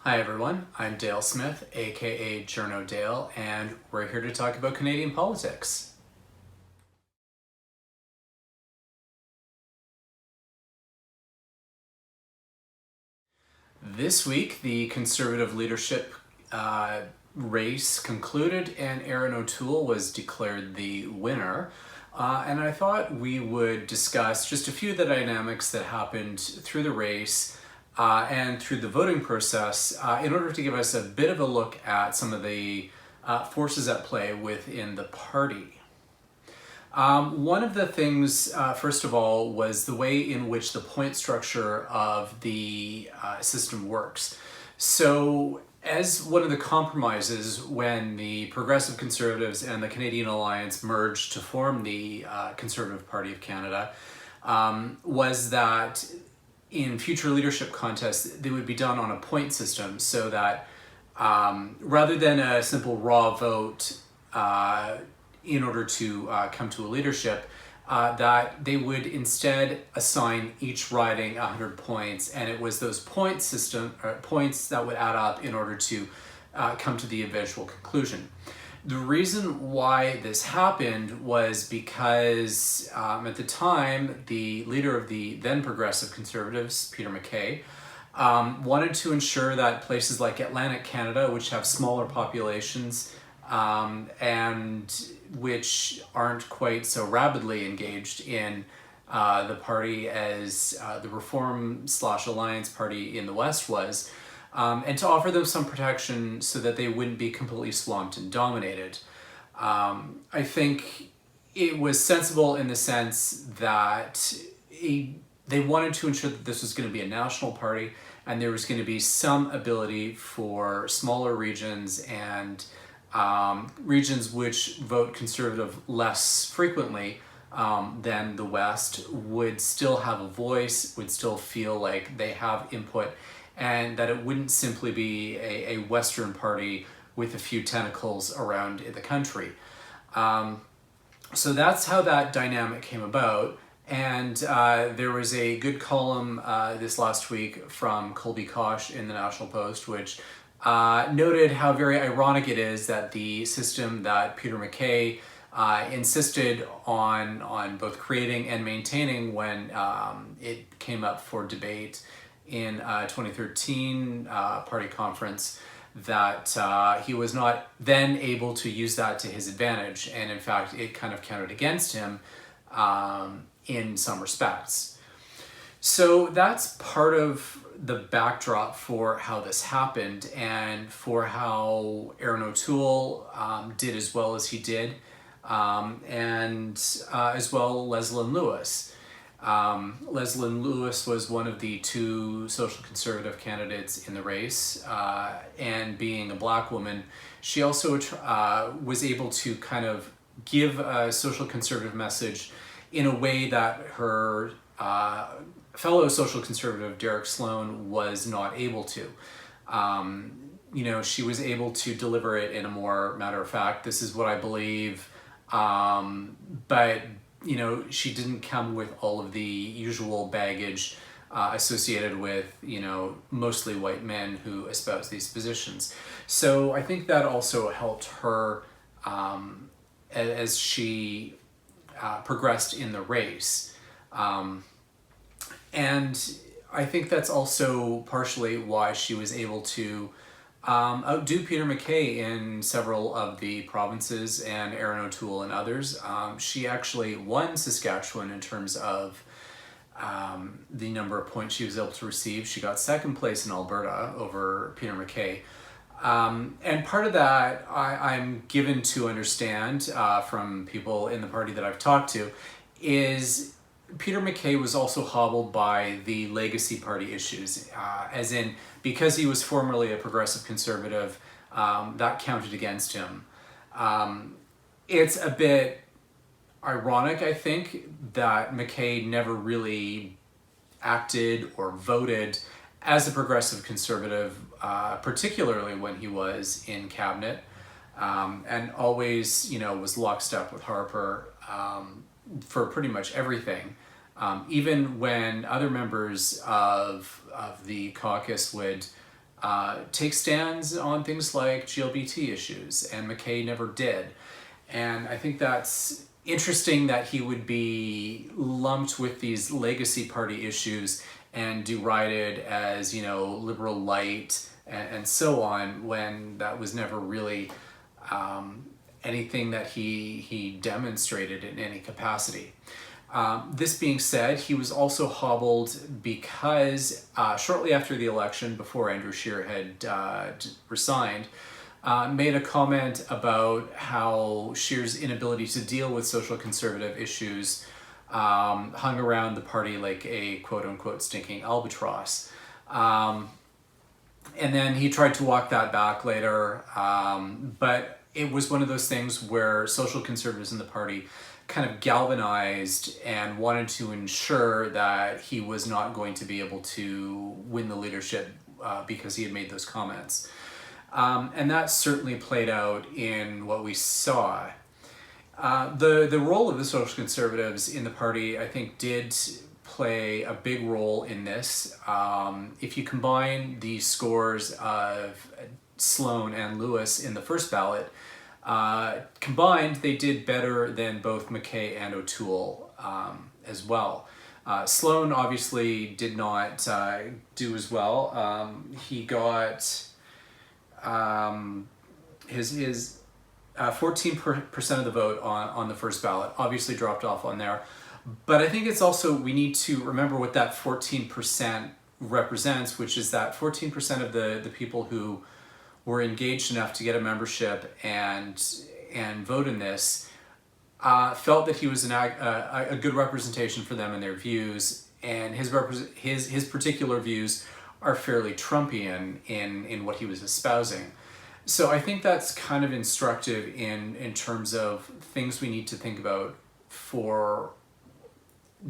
Hi everyone, I'm Dale Smith, aka Journo Dale, and we're here to talk about Canadian politics. This week, the Conservative leadership race concluded and Erin O'Toole was declared the winner. And I thought we would discuss just a few of the dynamics that happened through the race and through the voting process in order to give us a bit of a look at some of the forces at play within the party. One of the things, first of all, was the way in which the point structure of the system works. So, as one of the compromises when the Progressive Conservatives and the Canadian Alliance merged to form the Conservative Party of Canada, was that in future leadership contests, they would be done on a point system so that rather than a simple raw vote, in order to come to a leadership, that they would instead assign each riding 100 points, and it was those points that would add up in order to come to the eventual conclusion. The reason why this happened was because at the time, the leader of the then Progressive Conservatives, Peter MacKay, wanted to ensure that places like Atlantic Canada, which have smaller populations, and which aren't quite so rabidly engaged in the party as the Reform/Alliance Party in the West was, and to offer them some protection so that they wouldn't be completely swamped and dominated. I think it was sensible in the sense that they wanted to ensure that this was going to be a national party and there was going to be some ability for smaller regions and regions which vote Conservative less frequently than the West would still have a voice, would still feel like they have input, and that it wouldn't simply be a Western party with a few tentacles around in the country. So that's how that dynamic came about. And there was a good column this last week from Colby Kosh in the National Post, which noted how very ironic it is that the system that Peter MacKay insisted on both creating and maintaining when it came up for debate in 2013 party conference, that he was not then able to use that to his advantage, and in fact it kind of counted against him in some respects. So that's part of the backdrop for how this happened and for how Erin O'Toole did as well as he did, and as well Leslyn Lewis. Leslyn Lewis was one of the two social conservative candidates in the race, and being a black woman, she also was able to kind of give a social conservative message in a way that her fellow social conservative Derek Sloan was not able to. She was able to deliver it in a more matter of fact, this is what I believe, but she didn't come with all of the usual baggage associated with, mostly white men who espouse these positions. So I think that also helped her as she progressed in the race. And I think that's also partially why she was able to outdo Peter MacKay in several of the provinces and Erin O'Toole and others. She actually won Saskatchewan in terms of the number of points she was able to receive. She got second place in Alberta over Peter MacKay. And part of that I'm given to understand from people in the party that I've talked to is Peter MacKay was also hobbled by the Legacy Party issues, as in because he was formerly a Progressive Conservative, that counted against him. It's a bit ironic, I think, that MacKay never really acted or voted as a Progressive Conservative, particularly when he was in cabinet, and always, was lockstep with Harper for pretty much everything. Even when other members of the caucus would take stands on things like GLBT issues, and McKay never did. And I think that's interesting that he would be lumped with these legacy party issues and derided as, liberal light and so on, when that was never really anything that he demonstrated in any capacity. This being said, he was also hobbled because shortly after the election, before Andrew Scheer had resigned, made a comment about how Scheer's inability to deal with social conservative issues hung around the party like a quote-unquote stinking albatross. And then he tried to walk that back later, but it was one of those things where social conservatives in the party kind of galvanized and wanted to ensure that he was not going to be able to win the leadership because he had made those comments. And that certainly played out in what we saw. The role of the social conservatives in the party, I think, did play a big role in this. If you combine the scores of Sloan and Lewis in the first ballot, combined, they did better than both McKay and O'Toole as well. Sloan obviously did not do as well. He got his 14% of the vote on the first ballot, obviously dropped off on there. But I think it's also, we need to remember what that 14% represents, which is that 14% of the people who were engaged enough to get a membership and vote in this felt that he was a good representation for them and their views, and his particular views are fairly Trumpian in what he was espousing. So I think that's kind of instructive in terms of things we need to think about for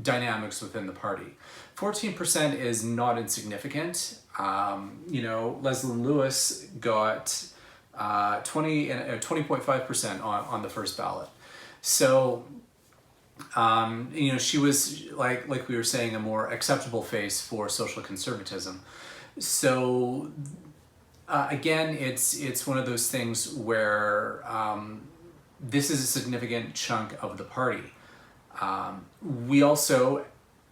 dynamics within the party. 14% is not insignificant. Leslie Lewis got 20.5% on the first ballot. So, she was, like we were saying, a more acceptable face for social conservatism. So, again, it's one of those things where this is a significant chunk of the party. We also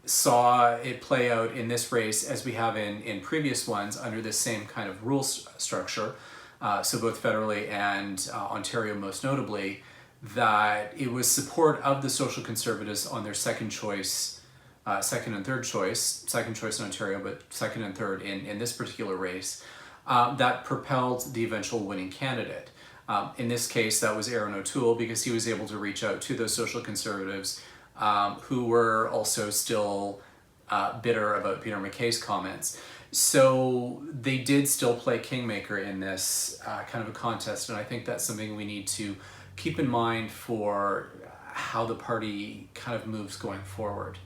saw it play out in this race as we have in previous ones under the same kind of rule structure, so both federally and Ontario most notably, that it was support of the social conservatives on their second and third choice, second choice in Ontario, but second and third in this particular race, that propelled the eventual winning candidate. In this case, that was Erin O'Toole, because he was able to reach out to those social conservatives who were also still bitter about Peter McKay's comments. So they did still play kingmaker in this kind of a contest, and I think that's something we need to keep in mind for how the party kind of moves going forward.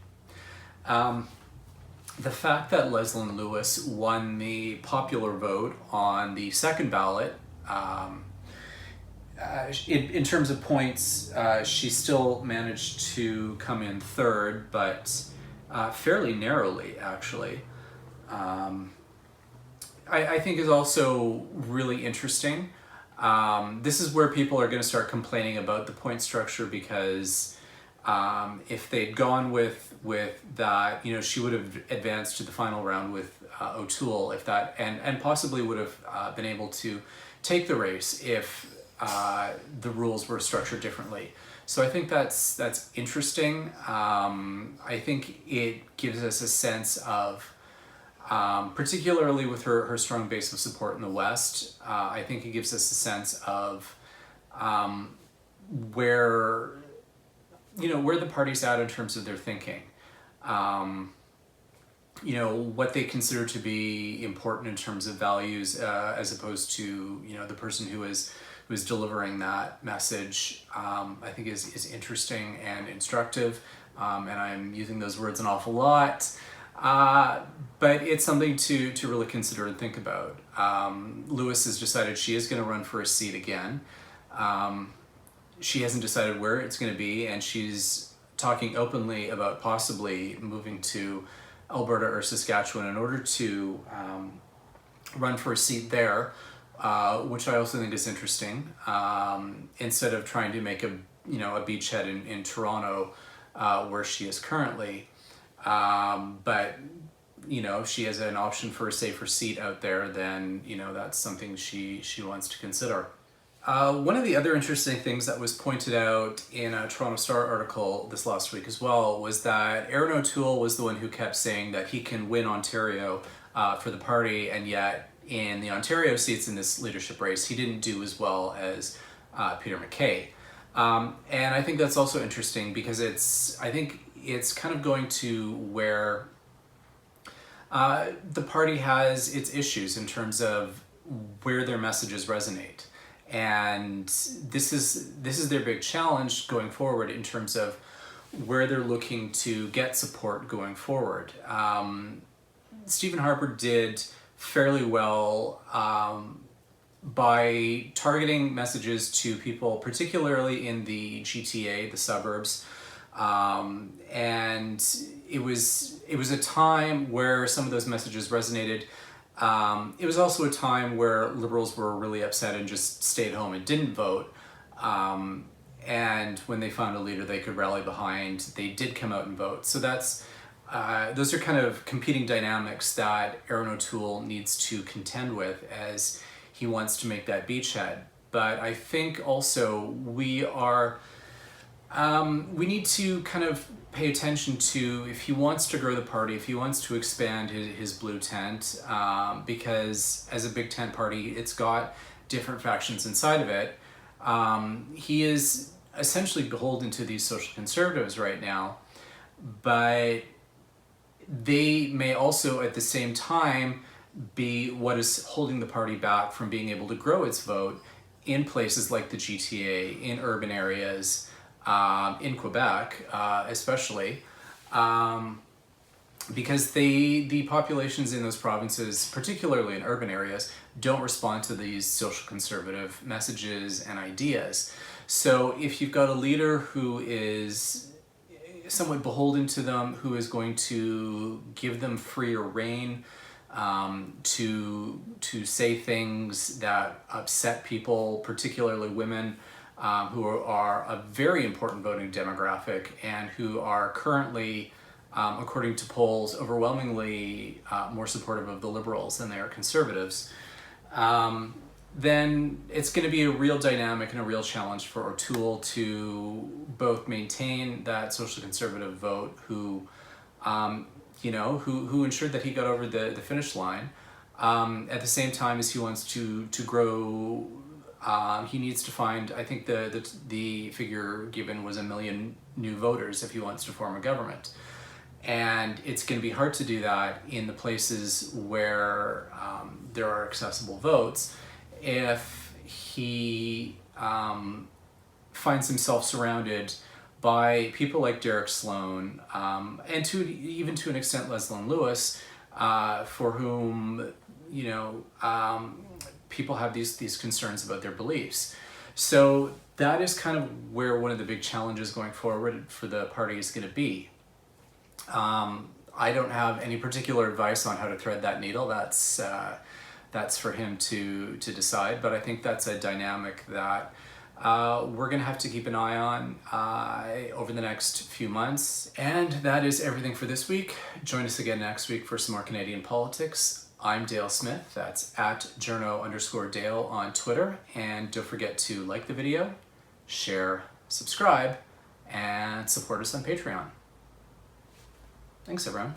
The fact that Leslie Lewis won the popular vote on the second ballot, in terms of points, she still managed to come in third, but fairly narrowly, actually. I think is also really interesting. This is where people are going to start complaining about the point structure, because if they'd gone with that, she would have advanced to the final round with O'Toole, if that, and possibly would have been able to take the race if the rules were structured differently. So I think that's interesting. I think it gives us a sense of, particularly with her strong base of support in the West, I think it gives us a sense of where the party's at in terms of their thinking. What they consider to be important in terms of values, as opposed to the person who is delivering that message. I think is interesting and instructive, and I'm using those words an awful lot. But it's something to really consider and think about. Lewis has decided she is going to run for a seat again. She hasn't decided where it's going to be, and she's talking openly about possibly moving to Alberta or Saskatchewan in order to run for a seat there, which I also think is interesting. Instead of trying to make a beachhead in Toronto, where she is currently, but if she has an option for a safer seat out there, then that's something she wants to consider. One of the other interesting things that was pointed out in a Toronto Star article this last week as well was that Erin O'Toole was the one who kept saying that he can win Ontario for the party, and yet in the Ontario seats in this leadership race, he didn't do as well as Peter MacKay. And I think that's also interesting because I think it's kind of going to where the party has its issues in terms of where their messages resonate. And this is their big challenge going forward in terms of where they're looking to get support going forward. Stephen Harper did fairly well by targeting messages to people, particularly in the GTA, the suburbs. And it was a time where some of those messages resonated. It was also a time where Liberals were really upset and just stayed home and didn't vote. And when they found a leader they could rally behind, they did come out and vote. So those are kind of competing dynamics that Erin O'Toole needs to contend with as he wants to make that beachhead. But I think also we need to kind of pay attention to if he wants to grow the party, if he wants to expand his blue tent, because as a big tent party, it's got different factions inside of it. He is essentially beholden to these social conservatives right now, but they may also at the same time be what is holding the party back from being able to grow its vote in places like the GTA, in urban areas, in Quebec, especially, because the populations in those provinces, particularly in urban areas, don't respond to these social conservative messages and ideas. So if you've got a leader who is somewhat beholden to them, who is going to give them freer rein to say things that upset people, particularly women, who are a very important voting demographic and who are currently, according to polls, overwhelmingly more supportive of the Liberals than they are Conservatives, then it's going to be a real dynamic and a real challenge for O'Toole to both maintain that social conservative vote who ensured that he got over the finish line, at the same time as he wants to grow. He needs to find, I think the figure given was 1 million new voters if he wants to form a government. And it's going to be hard to do that in the places where there are accessible votes if he finds himself surrounded by people like Derek Sloan, and even to an extent Leslyn Lewis, for whom people have these concerns about their beliefs. So that is kind of where one of the big challenges going forward for the party is going to be. I don't have any particular advice on how to thread that needle. That's for him to decide. But I think that's a dynamic that we're going to have to keep an eye on over the next few months. And that is everything for this week. Join us again next week for some more Canadian politics. I'm Dale Smith. That's at journo_Dale on Twitter. And don't forget to like the video, share, subscribe, and support us on Patreon. Thanks, everyone.